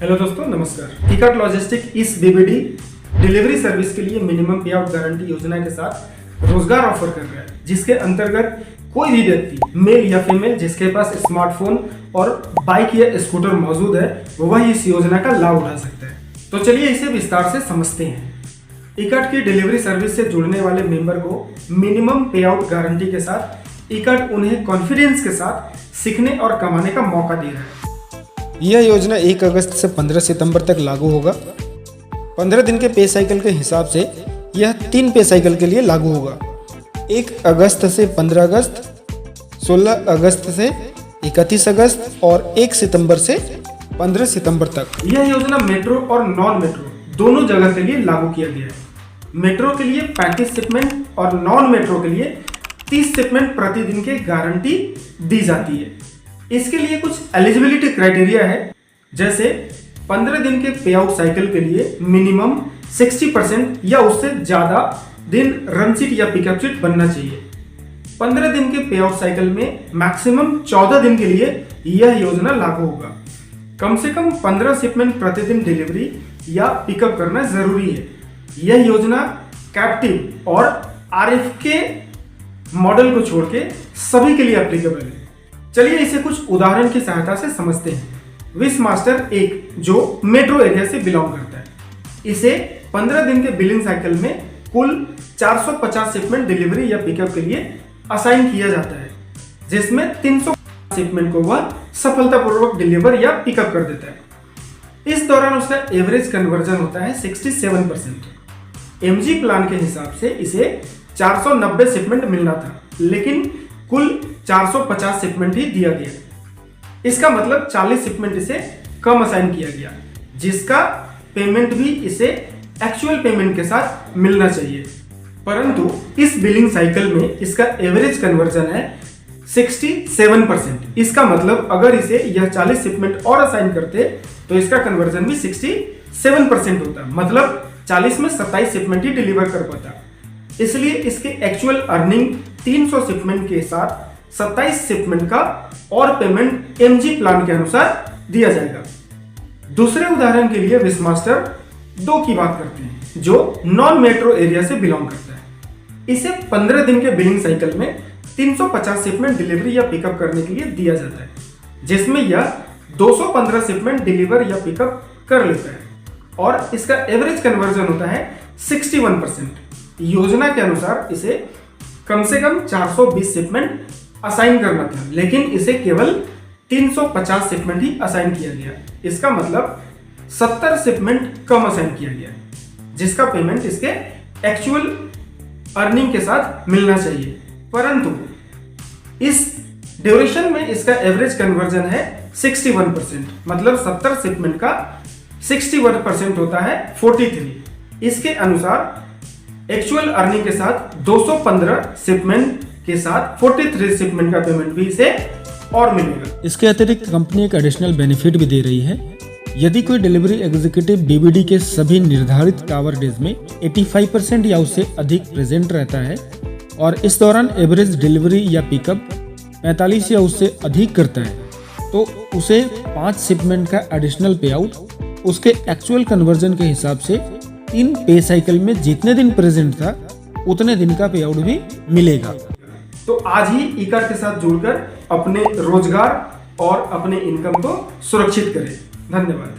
Hello दोस्तों, नमस्कार। Ikat logistic इस बीबीडी डिलीवरी सर्विस के लिए मिनिमम पे आउट गारंटी योजना के साथ रोजगार ऑफर कर रहा है, जिसके अंतर्गत कोई भी व्यक्ति मेल या फीमेल जिसके पास स्मार्टफोन और बाइक या स्कूटर मौजूद है वह इस योजना का लाभ उठा सकता है। तो चलिए इसे विस्तार से समझते हैं। इकट की डिलीवरी सर्विस से जुड़ने वाले मेंबर को मिनिमम पे आउट गारंटी के साथ इकट उन्हें कॉन्फिडेंस के साथ सीखने और कमाने का मौका दे रहा है। यह योजना 1 अगस्त से 15 सितंबर तक लागू होगा। 15 दिन के पे साइकिल के हिसाब से यह 3 पे साइकिल के लिए लागू होगा। 1 अगस्त से 15 अगस्त, 16 अगस्त से 31 अगस्त और 1 सितंबर से 15 सितंबर तक। यह योजना मेट्रो और नॉन मेट्रो दोनों जगह के लिए लागू किया गया है। मेट्रो के लिए 35 शिपमेंट और नॉन मेट्रो के लिए 30 शिपमेंट प्रतिदिन की गारंटी दी जाती है। इसके लिए कुछ एलिजिबिलिटी क्राइटेरिया है, जैसे 15 दिन के पे आउट साइकिल के लिए मिनिमम 60% या उससे ज़्यादा दिन रन सीट या पिकअप सीट बनना चाहिए। 15 दिन के पे आउट साइकिल में मैक्सिमम 14 दिन के लिए यह योजना लागू होगा। कम से कम 15 शिपमेंट प्रतिदिन डिलीवरी या पिकअप करना जरूरी है। यह योजना कैप्टिव और आरएफके मॉडल को छोड़ के सभी के लिए एप्लीकेबल है। चलिए इसे कुछ उदाहरण की सहायता से समझते हैं। विश मास्टर 1 जो मेट्रो एरिया से बिलोंग करता है, इसे 15 दिन के बिलिंग साइकिल में कुल 450 शिपमेंट डिलीवरी या पिकअप के लिए असाइन किया जाता है, जिसमें 300 शिपमेंट को वह सफलतापूर्वक डिलीवर या पिकअप कर देता है। इस दौरान उसका एवरेज कन्वर्जन होता है 67%। एमजी प्लान के हिसाब से इसे 490 शिपमेंट मिलना था, लेकिन कुल 450 शिपमेंट ही दिया गया। इसका मतलब 40 शिपमेंट इसे कम असाइन किया गया, जिसका पेमेंट भी इसे एक्चुअल पेमेंट के साथ मिलना चाहिए। परंतु इस बिलिंग साइकिल में इसका एवरेज कन्वर्जन है 67%। इसका मतलब अगर इसे यह 40 शिपमेंट और असाइन करते तो इसका कन्वर्जन भी 67% होता, मतलब 40 में 27 शिपमेंट ही डिलीवर कर पाता। इसलिए इसके एक्चुअल अर्निंग 300 शिपमेंट के साथ 27 शिपमेंट का और पेमेंट एमजी प्लान के अनुसार दिया जाएगा। दूसरे उदाहरण के लिए विश मास्टर 2 की बात करते हैं, जो नॉन मेट्रो एरिया से बिलोंग करता है। इसे 15 दिन के बिलिंग साइकिल में 350 शिपमेंट डिलीवरी या पिकअप करने के लिए दिया जाता है, जिसमें यह 215 शिपमेंट डिलीवर या पिकअप कर लेता है और इसका एवरेज कन्वर्जन होता है 61%। योजना के अनुसार इसे कम से कम 420 शिपमेंट असाइन करना था, लेकिन इसे केवल 350 शिपमेंट ही असाइन किया गया। इसका मतलब 70 शिपमेंट कम असाइन किया गया, जिसका पेमेंट इसके एक्चुअल अर्निंग के साथ मिलना चाहिए। परंतु इस ड्यूरेशन में इसका एवरेज कन्वर्जन है 61%, मतलब 70 शिपमेंट का 61% होता है 43। इसके अनुसार एक्चुअल अर्निंग के साथ 215 शिपमेंट के साथ 43 शिपमेंट का पेमेंट भी इसे और मिलेगा। इसके अतिरिक्त कंपनी एक एडिशनल बेनिफिट भी दे रही है। यदि कोई डिलीवरी एग्जीक्यूटिव बीबीडी के सभी निर्धारित टावर डेज में 85% या उससे अधिक प्रेजेंट रहता है और इस दौरान एवरेज डिलीवरी या पिकअप 45 या उससे अधिक करता है, तो उसे 5 शिपमेंट का एडिशनल पे आउट उसके एक्चुअल कन्वर्जन के हिसाब से 3 पे साइकिल में जितने दिन प्रेजेंट था उतने दिन का पे आउट भी मिलेगा। तो आज ही इकट के साथ जुड़कर अपने रोजगार और अपने इनकम को सुरक्षित करें। धन्यवाद।